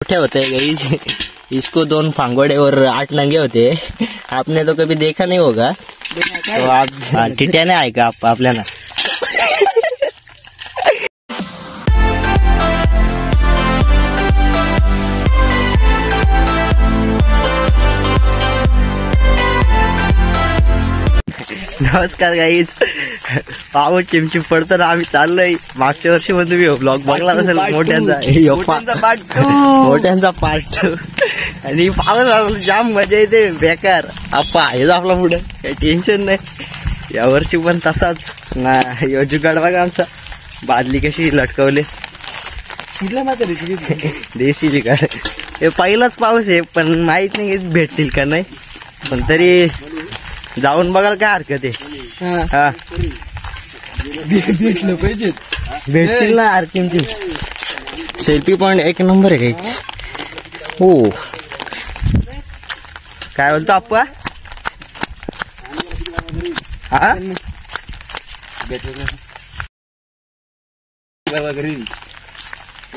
मोठे होते गाइस, इसको 2 फांगोड़े और 8 नंगे होते। आपने तो कभी देखा नहीं होगा, तो आप टिट्याने आहे का आपल्याला? नमस्कार गाईज, पाऊस चिमचिम पडताना आम्ही चाललोय। मागच्या वर्षी पण तुम्ही ब्लॉग बघला असेल मोठ्यांचा पार्ट आणि पाऊस जाम मजा येते बेकार। आप्पा आहेच आपला पुढे, काही टेन्शन नाही। या वर्षी पण तसाच ना, यो जुगाड बघा आमचा, बादली कशी लटकवले, देशी जुगाड। हे पहिलाच पाऊस आहे, पण माहित नाही भेटतील का नाही, पण तरी जाऊन बघाल काय हरकत आहे। हा भेटलं पाहिजे, भेटतील ना यार चिमचिम। सेल्फी पॉइंट 1 नंबर आहे गाईज। हो काय बोलतो आप्पा? हा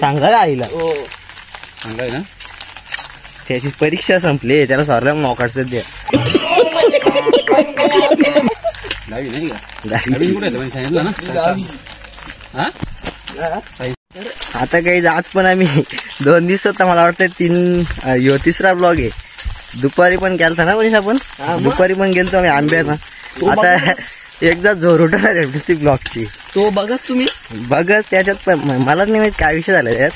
सांगा आईला, चांगला आहे ना, त्याची परीक्षा संपली, त्याला सॉरला मोकाडचं द्या। नाही का ना, आता काही आज पण आम्ही 2 दिवसात, मला वाटतं 3रा ब्लॉग आहे। दुपारी पण गेलता ना मनीष आपण, दुपारी पण गेलतो आम्ही आंब्याला। आता एकदा जोर उठणार आहे नुसती ब्लॉगची, तो बघाच तुम्ही बघत त्याच्यात पण मलाच नाही माहित काय विषय झाला त्यात,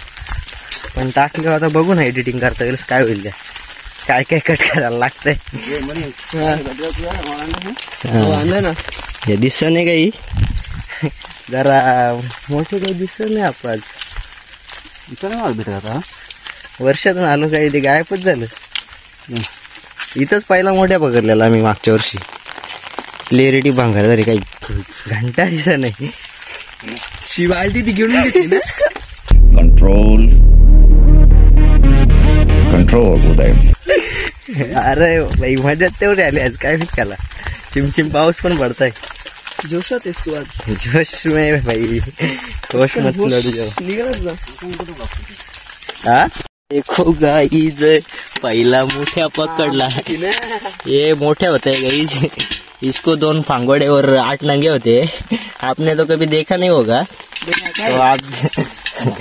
पण टाकलं आता बघू ना एडिटिंग करता येईल काय होईल त्या, काय काय कट करायला लागतंय। ना हे दिसत नाही काही, जरा मोठे काही दिसत नाही आपण आज। भेटत आता वर्षातून आलो काही, ते गायबच झालं। इथंच पहिला मोठ्या पकडलेला आम्ही मागच्या वर्षी, क्लिअरिटी भांगार झाली, काही घंटा दिसत नाही। शिवाय ती घेऊन घेतली ना, कंट्रोल कंट्रोल उदय। अरे बाई मजात तेवढी आली आज, काय माहित त्याला, चिमचिम पाऊस पण पडताय। जोशात आहेस तू आज, जोश में भाई, होश मत लड़ू जाओ। हा देखो गाईज, पहिला मोठ्या पकडला। ये मोठे होते गाईज, इसको 2 फांगोड़े और 8 नंगे होते। आपने तो कभी देखा नहीं होगा, तो आप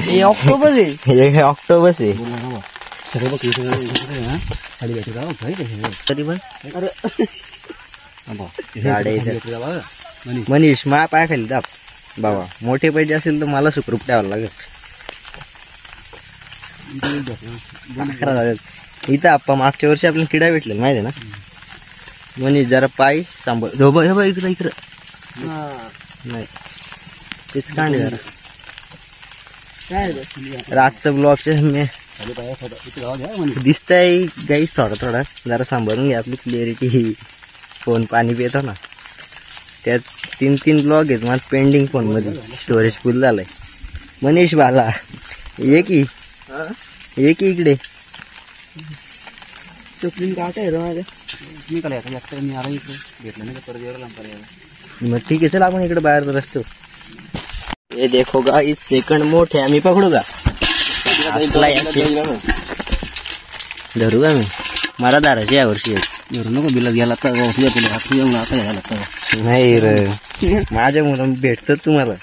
ये ऑक्टोबस आहे, ये ऑक्टोबस है। तरी पण मनीष मा पाय खाली दाब बाबा, मोठे पाहिजे असेल तर मला सुखरूप ठेवावं लागेल। इथं आप्पा मागच्या वर्षी आपल्याला किडा भेटले माहिती आहे ना। मनीष जरा पाय सांभाळ, इकडं इकडं नाही, तेच कांड जरा रातचं ब्लॉगचे मी दिसतंय गाईस, थोडा जरा सांभाळून घ्या, आपली क्लिअरिटी। फोन पाणी पितो ना, त्यात 3 ब्लॉग आहेत माझं पेंडिंग फोन मध्ये, स्टोरेज फुल झालंय। मनीष बाला ये की इकडे, चोपलीन काट आहे माझ्या, मी काय आता मी आला इकडे भेटलं नाही, परत यायला लांब। मग ठीक आहे, चल आपण इकडे बाहेर रस्तो। ये देखो गाइस, सेकंड मोठे आम्ही पकडू का? धरू का मी? मला दाराची या वर्षी धरू नको, बिलात गेला तर आता घ्यायला लागतं। नाही रे, माझ्या मुलं भेटतात तुम्हाला।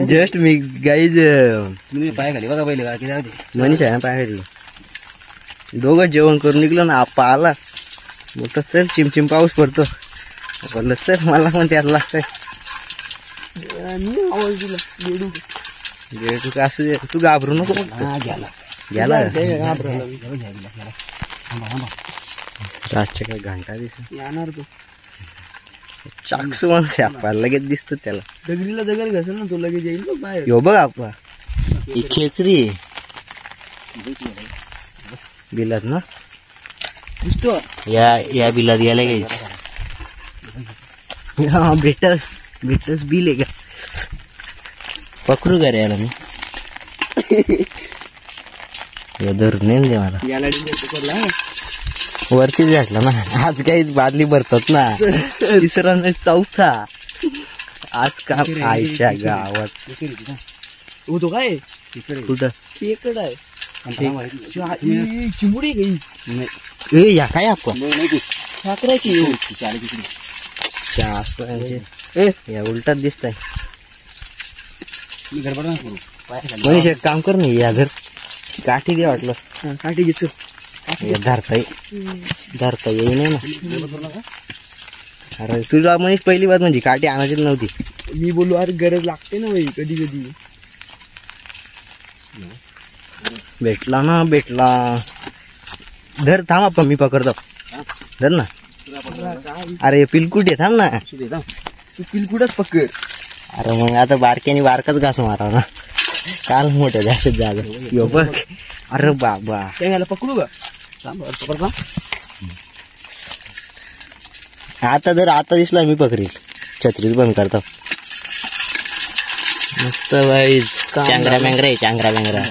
जस्ट मी गाईज पाय खाली बघा पहिले मनीष आहे ना पाय खाली, दोघं जेवण करून निघलो ना, आप्पा आला मग सर चिमचिम पाऊस पडतो, बोललं सर मला पण त्याला लागतंय। तू का असू दे, तू घाबरू नको, गेला रातच्या काही घंटा दिसत येणार तो चाकसू माणूस आप्पा लगेच दिसत त्याला, दगडीला दगड घासल ना तो लगेच येईल बाहेर। यो बघ आप्पा, ही खेकडी बिलात ना दिसतो, या बिलात गेला गाईच। हा ब्रिटस बिल आहे का? पकडू का रे याला मी? धरून नाही दे मला, याला पकडला वरतीच भेटला ना आज, काहीच बादली भरतात ना, 3रा नाही 4था आज का आईच्या गावात तो काय कुठं खेकड आहे चिंबुडी गई ए या काय आपण साखराची या उलटात दिसतंय मी गडबड नाही करू मनीष एक काम कर नाही या घर काठी घे वाटलं काठी घेच धरता येई ना अरे तुझा मनीष पहिली बात म्हणजे काठी आणायची नव्हती मी बोललो अरे गरज लागते ना भाई कधी कधी भेटला ना भेटला धर थांब आपण मी पकडतो धर ना अरे पिलकुट आहे थांब ना तू पिलकुटच पकड अरे मग आता बारक्याने बारकाच घास मारावा ना काल मोठ्या जास्त जागा यो बघ अरे बाबा त्याला पकडू का पकडता आता जर आता दिसला मी पकडेल छत्रीच बंद करतो मस्त वाईज चांगरा मँगरा आहे चांगरा मँगरा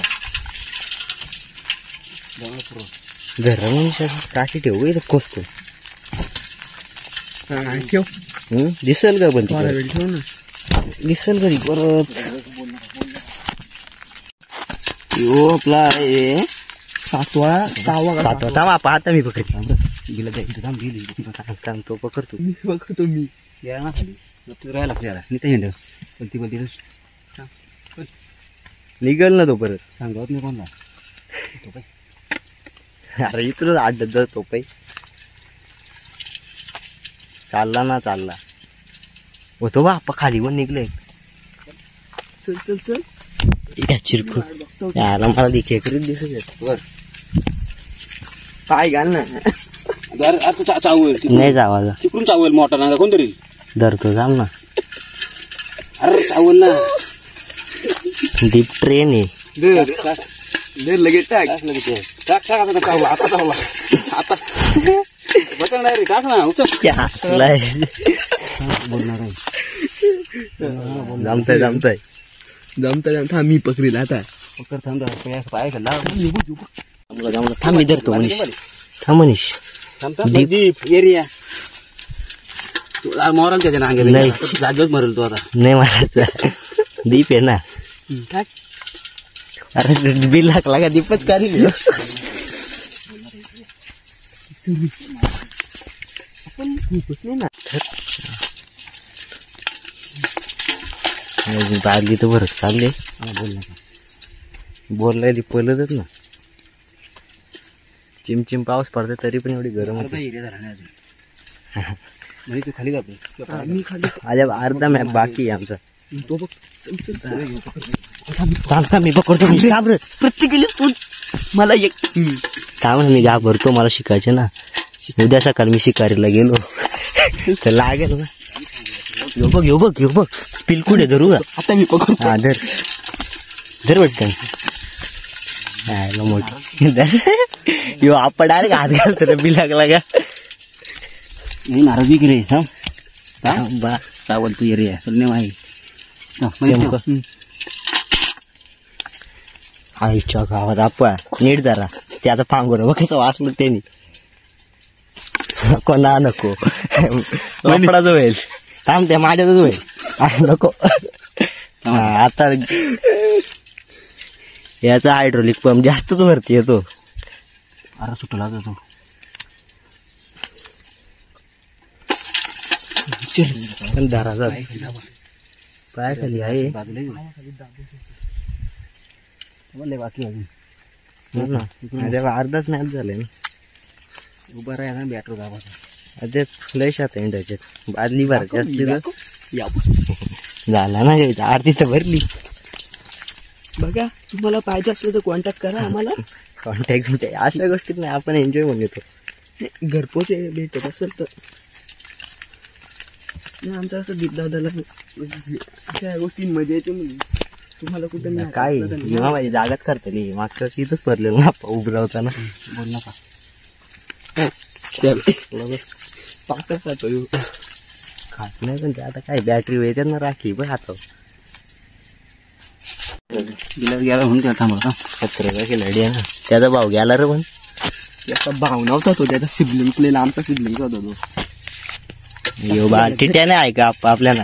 घर मनुष्य काठी ठेवू कोसतो ठेव दिसेल का पण थोडा वेळ ठेव ना दिसेल कधी परत यो आपला आहे सहावा थांब पाहता मी पकडतो गेला त्या थांब गेली थांब तो पकडतो मी बघतो मी या ना खाली तू राहायला लागते याला मी तर बोलती बोलती निघल ना तो परत सांगत नाही कोणला अरे इथं आड्डत जातो पाई चालला ना चालला होतो बाप्पा खाली पण निघले चल चल चल चिरकू याला मला दिखे करीत दिसत पाय घाल ना चावल नाही जावा तिकडून चावल मोठा ना कोणतरी धरतो जाम ना अरे चावल ना डीप ट्रेन आहे लगेच टाक टाक आता चावला आता चावला आता बटन नाही रे टाक ना उचल हसलाय बोलणार आहे जमताय जमताय जमता मी पकडील आता पकड थांब पाय खाल्ला जमलं जमलं थांब धरतो मनीष थांब मनीष दीप एरिया मोराल त्याच्या नांगे नाही. जागेच मरेल तो आता नाही मारायचा दीप आहे ना अरे बिल लागला का दीपच काढली बादली तर भरत चालले बोललाय ती पलतच ना चिमचिम पाऊस पडते तरी पण एवढी गरम होते एरिया झाला नाही म्हणजे तू खाली जातो मी खाली आज अर्धा मॅप बाकी आहे आमचा तो बघ थांब मी पकडतो मी घाबर प्रत्येक गेली तूच मला एक काय म्हणून मी घाबरतो मला शिकायचे ना उद्या सकाळ मी शिकारीला गेलो तर लागेल ना यो बघ पिलकुडे धरू का आता मी पकडतो हा धर पटकन मोठ यो आपण डायरेक्ट हात घालतो रे बिलाक लागा मी नाराज बी केले थांब बा चावल तू एरिया चल नाही चमक आईच्या गावात आपा नीट जरा त्याचा पांगोर बघ कसं वाचलं त्यांनी नको ना नको लफडाच होईल थांब त्या माझ्यातच होईल नको आता याचा हायड्रोलिक पंप जास्तच वरती येतो अरे सुटला जातो पण धरा जात पाय खाली आहे बाकी अजून अर्धाच मॅच झाले ना उभा राहा ना बॅटर गावात अरे लय शात आहे त्याच्यात बादली भरायची असली तर झाला ना घ्यायचा आरती तर भरली बघा तुम्हाला पाहिजे असलं तर कॉन्टॅक्ट करा आम्हाला कॉन्टॅक्ट अशा गोष्टीत नाही आपण एन्जॉय म्हणून येतो घरपोच भेटत असेल तर आमचं असं दीपदादाला अशा गोष्टींमध्ये येते म्हणून तुम्हाला कुठं काय जेव्हा माझी जागाच करतली मागच्या वर्षी इथंच भरलेलं ना उभं होताना बोल नका पाकच जातो खात नाही पण ते आता काय बॅटरी येते ना राखी बघ हातावर गिलास गेला म्हणून त्याला थांबवता 17 खिलाडी आहे ना त्याचा भाव गेला रे पण त्याचा भाव नव्हता तो त्याचा सिबलिंग आमचा सिबलिंग होता तो यो बा टिट्या नाही आहे का आपल्याला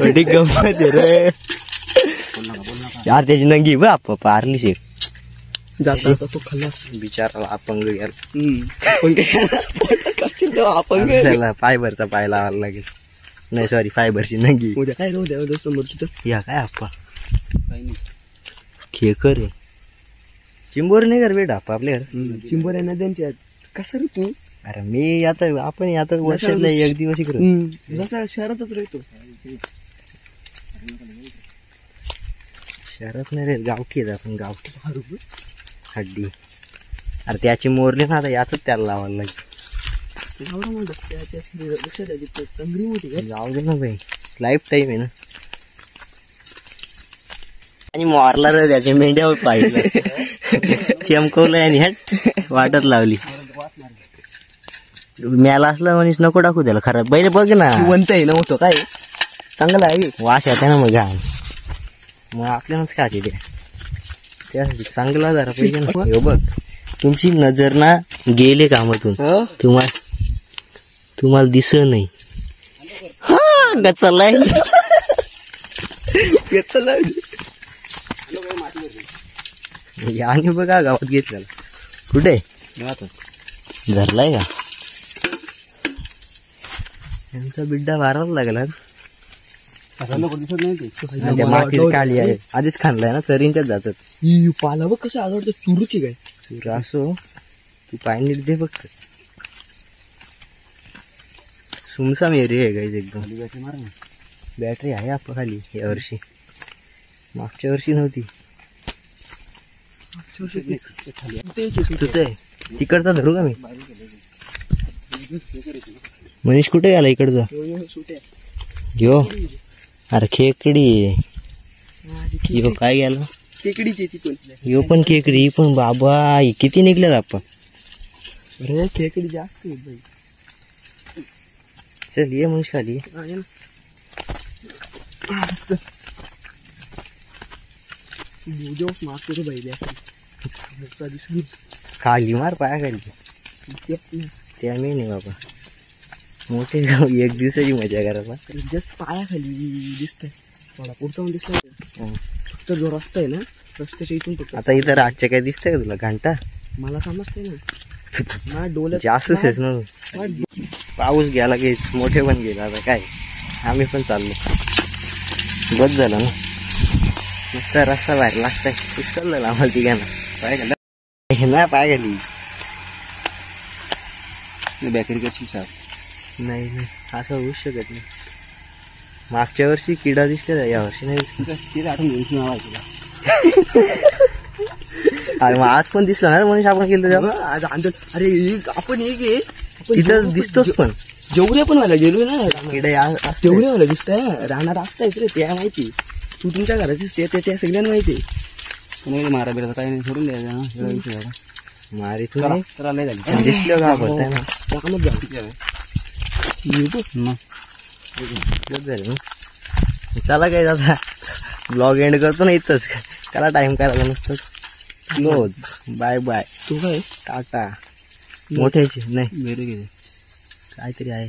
बडी गंमत आहे रे यार. त्याची नंगी बा पारली शेक जाता तो खल्लास बिचाराला अपंग गेला. पण आपण त्याला फायबरचा पाय लावायला लागेल. नाही सॉरी फायबरची नंगी. उद्या काय उद्या समोर तिथं या काय आप्पा काही नाही. खेकर आहे. चिंबोर नाही कर बेटा आप्पा आपल्या घर. चिंबोऱ्या नद्यांच्या कसं रे तू अरे मी आता आपण आता वर्षातला एक दिवस इकडे जसा शहरातच राहतो. शहरात नाही रे गावठी आहेत आपण गावठी हड्डी. अरे त्याची मोरली ना आता याच त्याला लावायला लागेल. चांगली मोठी काय जाऊ दे ना भाई लाईफ टाईम आहे ना. आणि मोरला रे त्याच्या मेंढ्यावर पाहिलं चमकवलंय आणि हट वाटत लावली. म्याला असलं म्हणून नको टाकू त्याला खराब. पहिले बघ ना वंत आहे नव्हतं काय चांगलं आहे. वास येते ना मग घाण मग आपल्यालाच खाते त्यासाठी चांगला जरा पाहिजे ना. हो बघ तुमची नजर ना गेले कामातून तुम्हाला दिसत नाही. हा गचलाय आणि बघा गावात घेतलेला कुठे धरलाय का यांचा बिड्डा मारायला लागला. दिसत नाही ते. त्या मातीत काली आहे आधीच खाल्लाय ना चरींच्याच जातात. पाला बघ कसं आवडतं चुरूची काय तुला असो तू पाय नीट दे बघ. सुमसाम एरिया आहे गाईज एकदम. बॅटरी आहे आपण खाली या वर्षी मागच्या वर्षी नव्हती. तुझं तिकडचा धरू का मी. मनीष कुठे गेला इकडचा यो. अरे खेकडी यो काय गेला खेकडीची ती पण यो पण खेकडी ही पण बाबा किती निघल्यात आपण. अरे खेकडी जास्त आहे बाई. चल ये मनीष खाली मारतो रे बाई दिसून खाली मार पाया खाली त्या मी नाही बाबा मोठे गाव एक दिवसाची मजा करायला. जस्ट पायाखाली दिसतंय थोडा पुढचा पण दिसतंय. फक्त जो रस्ता आहे ना रस्त्याच्या इथून फक्त आता इथं रातच्या काय दिसतंय का तुला घंटा मला समजतंय ना माझ्या डोळ्यात जास्तच आहेस ना. पाऊस गेला की मोठे पण गेला आता काय आम्ही पण चाललो. बस झालं ना नुसता रस्ता बाहेर लागताय पुष्कळ झाला आम्हाला तिघांना. पाय घाला ना पाय घाली बॅकरी कशी साप नाही नाही असं होऊच शकत नाही. मागच्या वर्षी किडा दिसला या वर्षी नाही दिसला. तिला आठवण घेऊन नाव आहे तुला. अरे मग आज पण दिसला ना म्हणून आपण केलं तेव्हा. आज आंदोलन अरे आपण एक आहे तिथं दिसतोच पण जेवढे पण मला गेलो ना किडा तेवढे मला दिसतंय राहणार असतायच रे त्या माहिती. तू तुमच्या घराची शेत आहे त्या सगळ्यांना माहिती आहे. कोणी मारा बिराचा काही नाही सोडून द्यायचा मारी तू चला लय झाली दिसलं का पडताय ना त्यामुळे झालं. चला काय आता ब्लॉग एंड करतो ना इथंच. त्याला टाइम करायला नसतं. Close by bye. तू काय टाटा मोठ्याची नाही वेगळे काहीतरी आहे.